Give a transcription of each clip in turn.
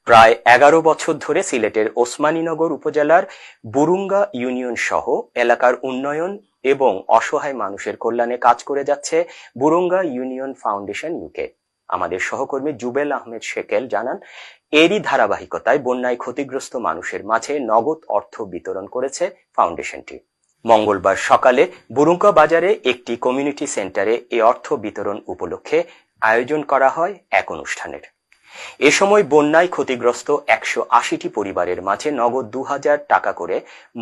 প্রায় 11 বছর ধরে সিলেটের ওসমানীনগর উপজেলার বুরুঙ্গা ইউনিয়ন সহ এলাকার উন্নয়ন এবং অসহায় মানুষের কল্যাণে কাজ করে যাচ্ছে বুরুঙ্গা ইউনিয়ন ফাউন্ডেশন ইউকে। আমাদের সহকর্মী জুবেল আহমেদ শেকেল জানান, এরই ধারাবাহিকতায় বন্যায় ক্ষতিগ্রস্ত মানুষের মাঝে নগদ অর্থ বিতরণ করেছে ফাউন্ডেশনটি। মঙ্গলবার সকালে বুরুঙ্গা বাজারে একটি কমিউনিটি সেন্টারে এ অর্থ বিতরণ উপলক্ষে আয়োজন করা হয় এক অনুষ্ঠানের। এ সময় বন্যায় ক্ষতিগ্রস্ত 180টি পরিবারের মাঝে নগদ 2000 টাকা করে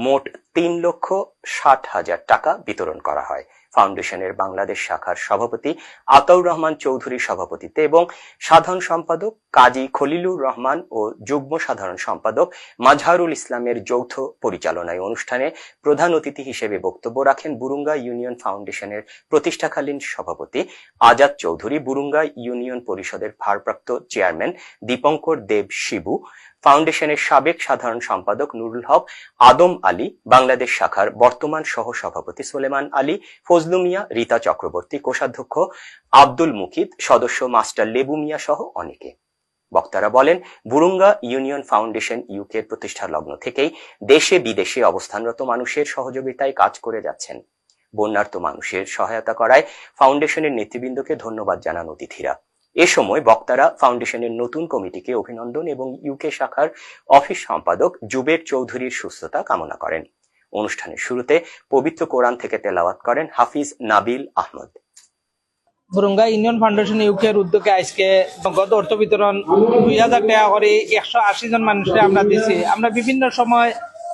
মোট 3,60,000 টাকা বিতরণ করা হয়। ফাউন্ডেশনের বাংলাদেশ শাখার সভাপতি আতাউর রহমান চৌধুরীর সভাপতিত্বে এবং সাধারণ সম্পাদক কাজী খলিলুর রহমান ও যুগ্ম সাধারণ সম্পাদক মাজহারুল ইসলামের যৌথ পরিচালনায় অনুষ্ঠানে প্রধান অতিথি হিসেবে বক্তব্য রাখেন বুরুঙ্গা ইউনিয়ন ফাউন্ডেশনের প্রতিষ্ঠাকালীন সভাপতি আজাদ চৌধুরী, বুরুঙ্গা ইউনিয়ন পরিষদের ভারপ্রাপ্ত চেয়ারম্যান দীপঙ্কর দেব শিবু, ফাউন্ডেশনের সাবেক সাধারণ সম্পাদক নুরুল হক আদম আলী, বাংলাদেশ শাখার বর্তমান সহ সভাপতি সুলেমান আলী, ফজলু মিয়া, রীতা চক্রবর্তী, কোষাধ্যক্ষ আব্দুল মুকিদ, সদস্য মাস্টার লেবু মিয়া সহ অনেকে। বক্তারা বলেন, বুরুঙ্গা ইউনিয়ন ফাউন্ডেশন ইউকে প্রতিষ্ঠা লগ্ন থেকেই দেশে বিদেশে অবস্থানরত মানুষের সহযোগিতায় কাজ করে যাচ্ছেন। বন্যার্ত মানুষের সহায়তা করায় ফাউন্ডেশনের নেতৃবৃন্দকে ধন্যবাদ জানান অতিথিরা। এ সময় বক্তারা ফাউন্ডেশনের নতুন কমিটিকে অভিনন্দন এবং ইউকে শাখার অফিস সম্পাদক জুবের চৌধুরীর সুস্থতা কামনা করেন। অনুষ্ঠানের শুরুতে পবিত্র কোরআন থেকে তেলাওয়াত করেন হাফিজ নাবিল আহমদ। বুরুঙ্গা ইউনিয়ন ফাউন্ডেশন ইউকের উদ্যোগে আজকে নগদ অর্থ বিতরণ 2000 টাকা করে 180 জন মানুষকে আমরা দিচ্ছি। আমরা বিভিন্ন সময়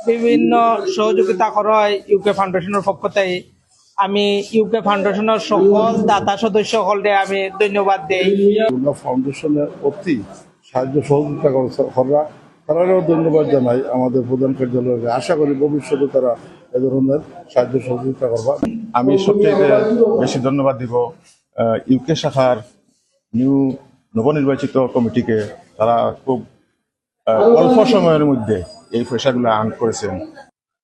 বিভিন্ন সহযোগিতা করা হয় ইউকে ফাউন্ডেশনের পক্ষ থেকে। আমি ইউকে ফাউন্ডেশনের সকল দাতা সদস্য সকলকে আমি ধন্যবাদ দেই। ফাউন্ডেশনের অতি সাহায্য সহযোগিতা করা তারাও ধন্যবাদ জানাই আমাদের প্রধান কার্যালয়কে। আশা করি ভবিষ্যতে তারা এ ধরনের সাহায্য সহযোগিতা করবা। আমি সবচেয়ে বেশি ধন্যবাদ দিব ইউকে শাখার নবনির্বাচিত কমিটিকে। তারা খুব অল্প সময়ের মধ্যে এই পয়সাগুলো আর্ন করেছেন।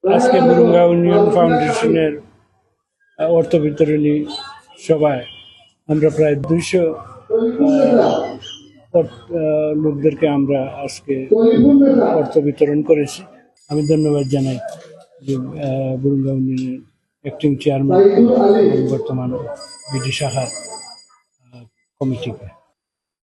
আজকে বুরুঙ্গা ইউনিয়ন ফাউন্ডেশনের অর্থ বিতরণী সভায় আমরা প্রায় 200 লোকদেরকে আমরা আজকে অর্থ বিতরণ করেছি। আমি ধন্যবাদ জানাই যে বুরুঙ্গা ইউনিয়নের অ্যাক্টিং চেয়ারম্যান বর্তমান বিডি শাখার কমিটিকে।